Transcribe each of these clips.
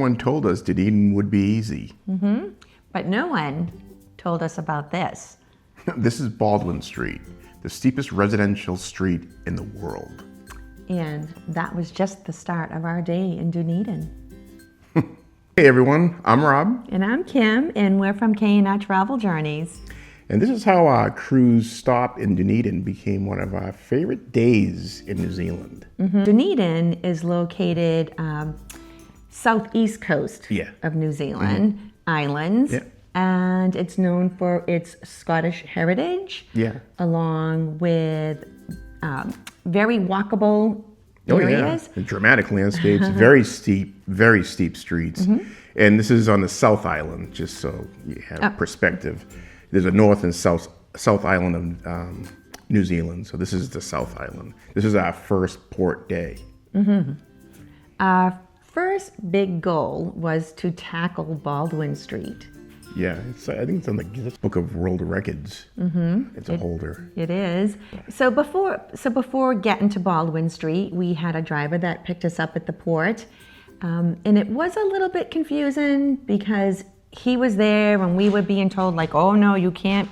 everyone told us Dunedin would be easy. But no one told us about this. This is Baldwin Street, the steepest residential street in the world. And that was just the start of our day in Dunedin. Hey everyone, I'm Rob. And I'm Kim, and we're from K&R Travel Journeys. And this is how our cruise stop in Dunedin became one of our favorite days in New Zealand. Dunedin is located southeast coast of New Zealand Islands. Yeah. And it's known for its Scottish heritage, along with very walkable areas. The dramatic landscapes, very steep streets. And this is on the South Island, just so you have perspective. There's a North and South Island of New Zealand, so this is the South Island. This is our first port day. Our first big goal was to tackle Baldwin Street. Yeah, I think it's on the Guinness Book of World Records. It's a holder. It is. So before getting to Baldwin Street, we had a driver that picked us up at the port. And it was a little bit confusing because he was there and we were being told like, oh no, you can't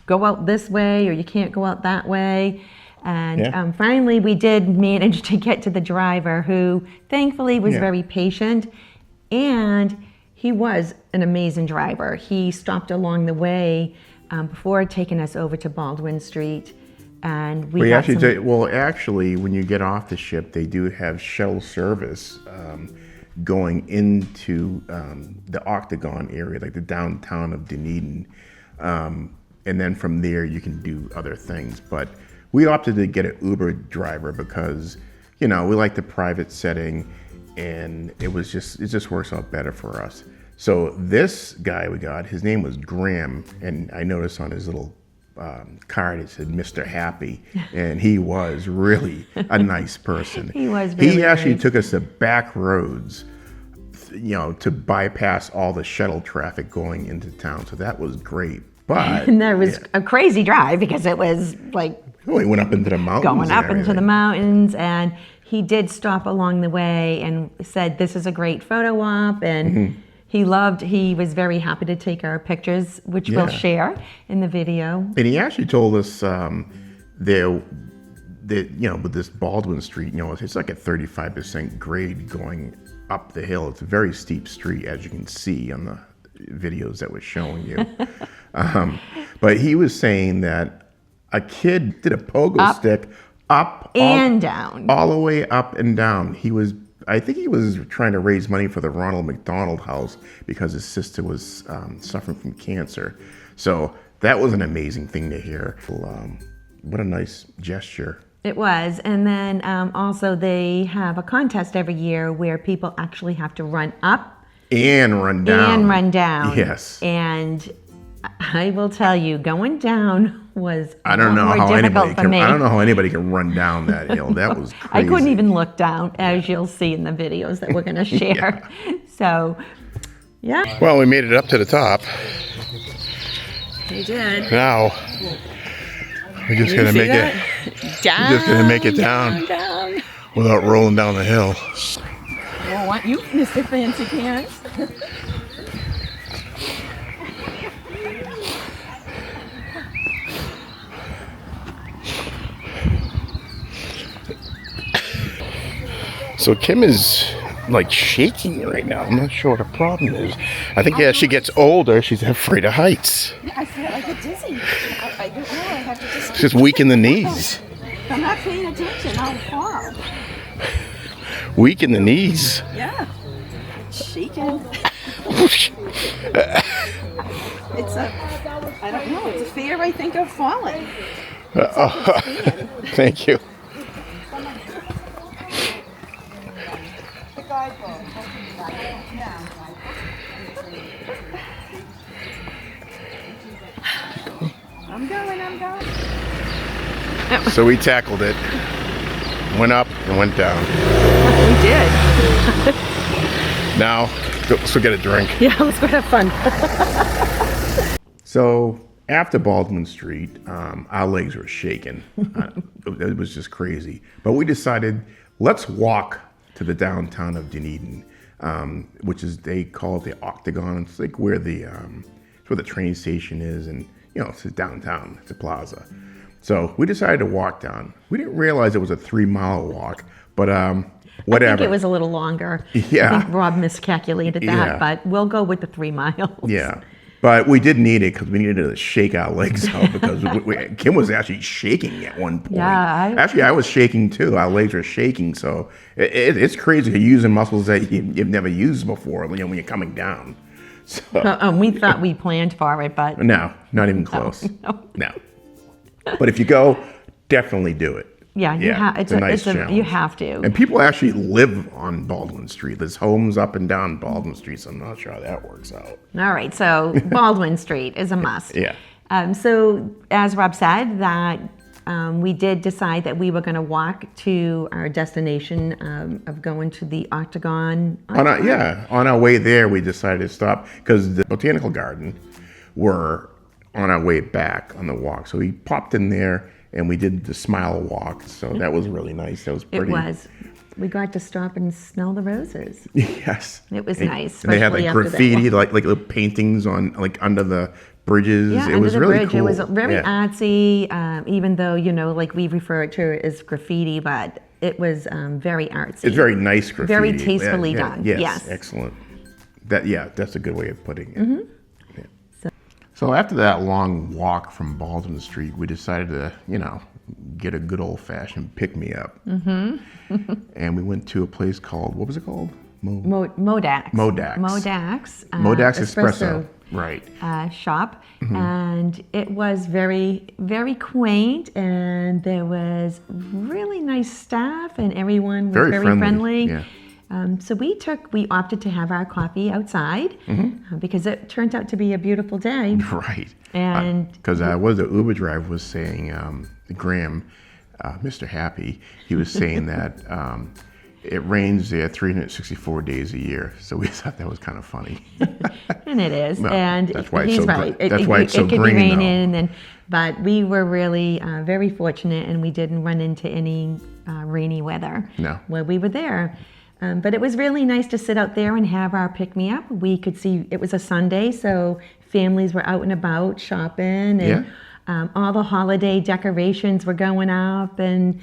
go out this way or you can't go out that way. And finally we did manage to get to the driver, who thankfully was very patient, and he was an amazing driver. He stopped along the way before taking us over to Baldwin Street. And actually, when you get off the ship, they do have shuttle service going into the Octagon area, like the downtown of Dunedin. And then from there, you can do other things. But we opted to get an Uber driver because, we like the private setting, and it just works out better for us. So this guy we got, his name was Graham, and I noticed on his little card it said Mr. Happy, and he was really a nice person. He was really He actually nice. took us to back roads, to bypass all the shuttle traffic going into town. So that was great. But and that was a crazy drive because it was like we went up into the mountains. Going up into the mountains, and he did stop along the way and said, "This is a great photo op," and he was very happy to take our pictures, which we'll share in the video. And he actually told us that with this Baldwin Street, it's like a 35% grade going up the hill. It's a very steep street, as you can see on the videos that we're showing you. But he was saying that a kid did a pogo stick up and down, all the way up and down. I think he was trying to raise money for the Ronald McDonald House because his sister was suffering from cancer. So that was an amazing thing to hear. What a nice gesture. It was. And then also they have a contest every year where people actually have to run up and run down. Yes. And I will tell you, going down was I don't know how anybody can run down that hill. That was crazy. I couldn't even look down, as you'll see in the videos that we're going to share. So, yeah. Well, we made it up to the top. We did. Now, we're just going to make it down. We're just going to make it down without rolling down the hill. Well, want you, Mr. Fancy Pants? So Kim is like shaking right now. I'm not sure what the problem is. I think as she gets older, she's afraid of heights. Yeah, I feel like a dizzy. I don't know. I have to just. She's weak in the knees. I'm not paying attention. I'll fall. Weak in the knees. Yeah. Shaking. I don't know. It's a fear, I think, of falling. Thank you. I'm going. So we tackled it, went up and went down. We did. Now, let's go get a drink. Yeah, let's go have fun. So after Baldwin Street, our legs were shaking. It was just crazy. But we decided, let's walk to the downtown of Dunedin. which is, they call it the Octagon. It's like where the train station is, and it's downtown. It's a plaza. So we decided to walk down. We didn't realize it was a 3-mile walk, but whatever. I think it was a little longer. Yeah. I think Rob miscalculated that, Yeah. but we'll go with the 3 miles. Yeah. But we did need it because we needed to shake our legs out because Kim was actually shaking at one point. Yeah, Actually, I was shaking too. Our legs were shaking. So it's crazy using muscles that you've never used before when you're coming down. So, We thought we planned for it, but no, not even close. no. But if you go, definitely do it. Yeah, it's a nice challenge. you have to. And people actually live on Baldwin Street. There's homes up and down Baldwin Street, so I'm not sure how that works out. All right, so Baldwin Street is a must. Yeah. So as Rob said, that we did decide that we were going to walk to our destination of going to the Octagon. On our way there, we decided to stop because the Botanical Garden were on our way back on the walk. So we popped in there and we did the Smile Walk. So that was really nice. That was pretty. It was. We got to stop and smell the roses. Yes. It was nice. And they had especially like after that graffiti, walk. like little paintings on under the bridges. Yeah, It under was the really bridge. cool. It was very Yeah. artsy, even though, like we refer to it as graffiti, but it was very artsy. It's very nice graffiti. Very tastefully Yeah, done. Yes, Yes. excellent. That's a good way of putting it. Mm-hmm. Yeah. So after that long walk from Baldwin Street, we decided to, get a good old-fashioned pick-me-up. Mm-hmm. And we went to a place called, what was it called? Modax. Modax. Modax. Modax Espresso. Right. Shop. And it was very, very quaint, and there was really nice staff, and everyone was very friendly. Yeah. So we opted to have our coffee outside because it turned out to be a beautiful day. Right. And because what the Uber driver was saying, Graham, Mr. Happy, he was saying that it rains there 364 days a year. So we thought that was kind of funny. And it is. Well, and that's why it's he's so right. that's why it's so it could green, be though. raining, but we were really very fortunate, and we didn't run into any rainy weather while we were there. But it was really nice to sit out there and have our pick-me-up. We could see it was a Sunday, so families were out and about shopping, and all the holiday decorations were going up, and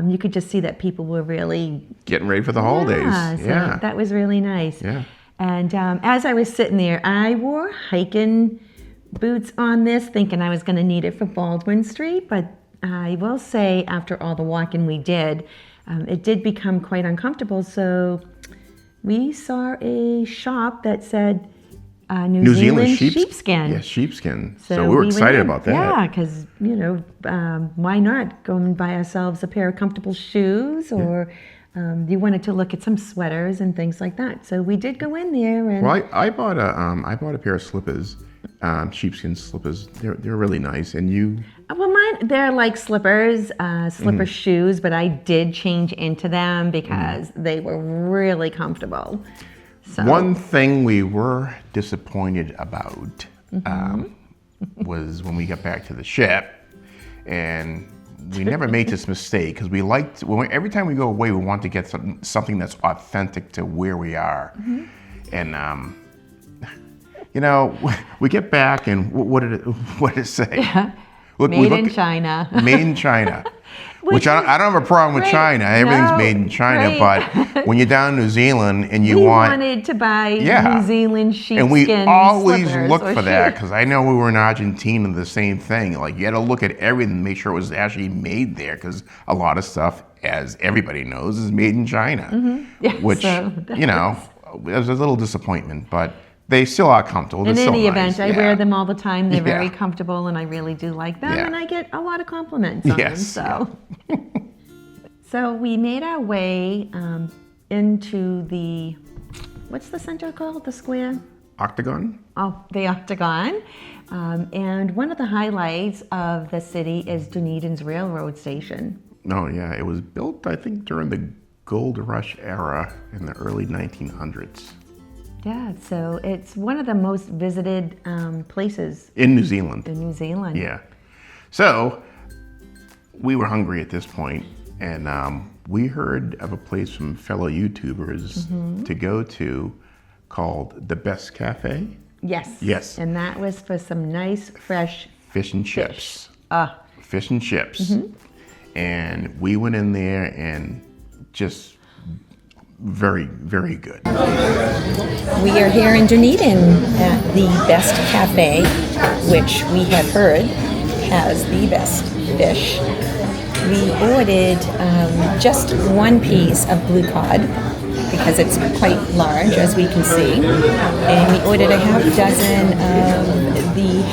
you could just see that people were really getting ready for the holidays. So that was really nice. Yeah. And as I was sitting there, I wore hiking boots on this, thinking I was going to need it for Baldwin Street. But I will say, after all the walking we did, it did become quite uncomfortable. So we saw a shop that said New Zealand sheepskin. Yeah, sheepskin. So we were excited about that. Yeah, because, why not go and buy ourselves a pair of comfortable shoes, or you wanted to look at some sweaters and things like that. So we did go in there. And Well, I bought a pair of slippers, sheepskin slippers. They're really nice. And you? Well, mine, they're like slippers, shoes, but I did change into them because they were really comfortable. So. One thing we were disappointed about was when we got back to the ship, and we never made this mistake because every time we go away, we want to get something that's authentic to where we are. And we get back, and what did it say? Yeah. Made in China. Made in China. Which I don't have a problem with China. Everything's made in China. But when you're down in New Zealand and you we wanted to buy New Zealand sheepskin and we always slippers look or for that shoes. because I know we were in Argentina, the same thing. Like you had to look at everything, make sure it was actually made there because a lot of stuff, as everybody knows, is made in China. Yeah, which, it was a little disappointment, but they still are comfortable. In They're any still event, nice. I wear them all the time. They're very Yeah. comfortable, and I really do like them, Yeah. and I get a lot of compliments on them. So, so we made our way into the, what's the center called? The square? Octagon? Oh, the Octagon. And one of the highlights of the city is Dunedin's Railroad Station. Oh, yeah. It was built, I think, during the Gold Rush era in the early 1900s. Yeah, so it's one of the most visited places In New Zealand. in New Zealand. Yeah. So we were hungry at this point, and we heard of a place from fellow YouTubers to go to called the Best Cafe. Yes. Yes. And that was for some nice, fresh Fish and chips. Fish and chips. And we went in there and just very, very good. We are here in Dunedin at the Best Cafe, which we have heard has the best fish. We ordered just one piece of blue cod because it's quite large, as we can see. And we ordered a half dozen of the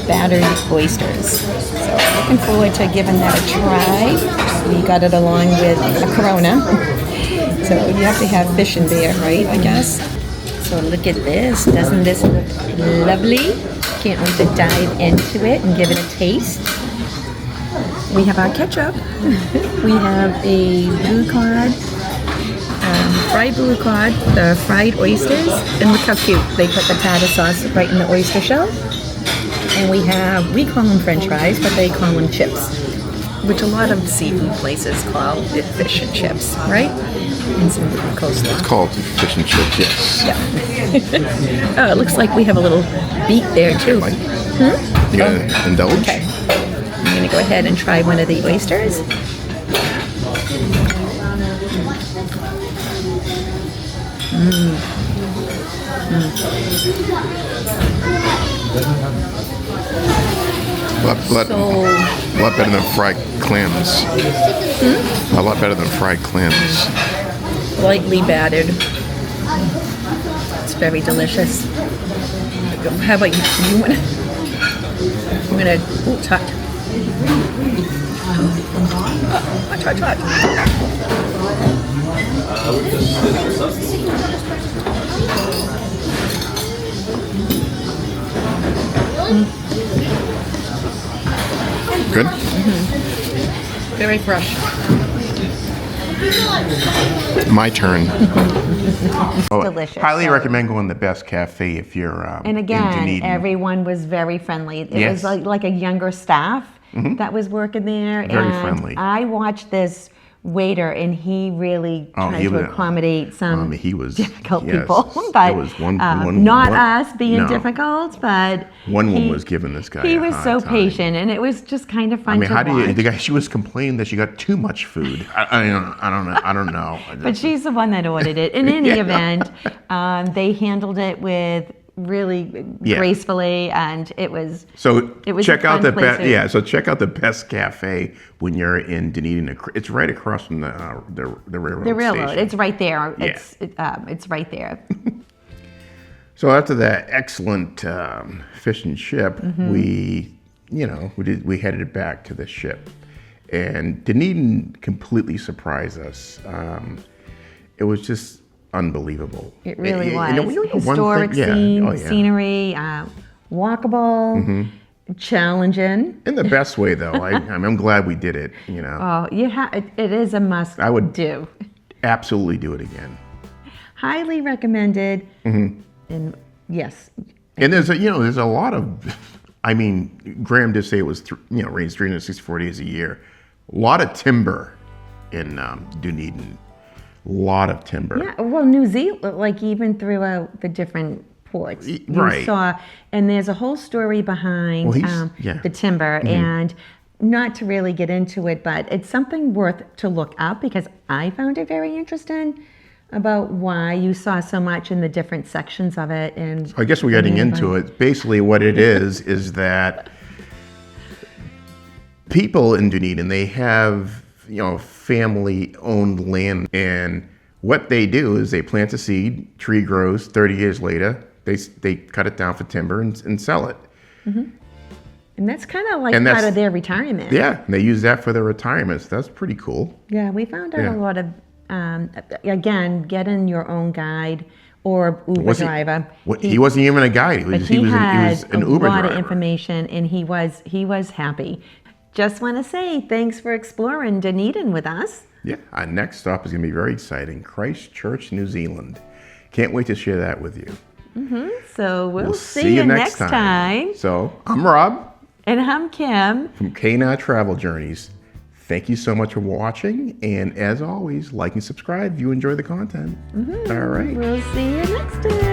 battered oysters. So looking forward to giving that a try. We got it along with a Corona. So you have to have fish in there, right, I guess? So look at this. Doesn't this look lovely? Can't wait to dive into it and give it a taste. We have our ketchup. We have a blue cod, fried blue cod, the fried oysters, and look how cute. They put the tartar sauce right in the oyster shell. And we call them French fries, but they call them chips, which a lot of seafood places call it fish and chips, right? And some coleslaw. It's called fish and chips, yes. Yeah. Oh, it looks like we have a little beak there too. You gonna indulge? Okay. I'm gonna go ahead and try one of the oysters. A lot better than fried clams. A lot better than fried clams. Lightly battered. It's very delicious. How about you? You wanna? I'm gonna hot. Hot. Good? Very fresh. My turn. Delicious. Highly So- recommend going to the Best Cafe if you're And in again, Dunedin. everyone was very friendly. It Yes. was like a younger staff that was working there. Very and friendly. I watched this waiter, and he really tried he to was- accommodate some he was difficult yes. people. But There was one not us being no. difficult, but One woman he- was giving this guy He a was hard so time. patient, and it was just kind of fun I mean, to how do watch. you? The guy, she was complaining that she got too much food. I don't know. But she's the one that ordered it. In any Yeah. event, they handled it with really Yeah. gracefully, and it was. So It was check a out fun the place best. to- Yeah, so check out the Best Cafe when you're in Dunedin. It's right across from the railroad. The railroad. station. It's right there. Yeah. It's right there. So after that excellent fish and chip, we headed back to the ship, and Dunedin completely surprised us. It was just unbelievable. It really You was. know, one thing- Historic yeah. scene, Oh, yeah. scenery, walkable, challenging. In the best way, though. I'm glad we did it. You know, Oh, it is a must. I would do. absolutely do it again. Highly recommended. And yes, And there's a lot of, I mean, Graham did say it was rains 364 days a year. A lot of timber in Dunedin. A lot of timber. yeah. Well, New Zealand, like even throughout the different ports, you right. saw, and there's a whole story behind Well, yeah. the timber, and not to really get into it, but it's something worth to look up because I found it very interesting about why you saw so much in the different sections of it. And I guess we're getting into it. Basically, what it is that people in Dunedin, they have family-owned land, and what they do is they plant a seed, tree grows. 30 years later, they cut it down for timber and sell it. And that's kind of like And part that's- of their retirement. Yeah, and they use that for their retirements. That's pretty cool. Yeah, we found out Yeah. a lot of, again, getting your own guide or Uber driver. He wasn't even a guide. But He was had an a Uber lot driver. of information, and he was happy. Just want to say thanks for exploring Dunedin with us. Yeah, our next stop is going to be very exciting. Christchurch, New Zealand. Can't wait to share that with you. So we'll see you next time. So I'm Rob And I'm Kim. from K&R Travel Journeys. Thank you so much for watching. And as always, like and subscribe if you enjoy the content. All right. We'll see you next time.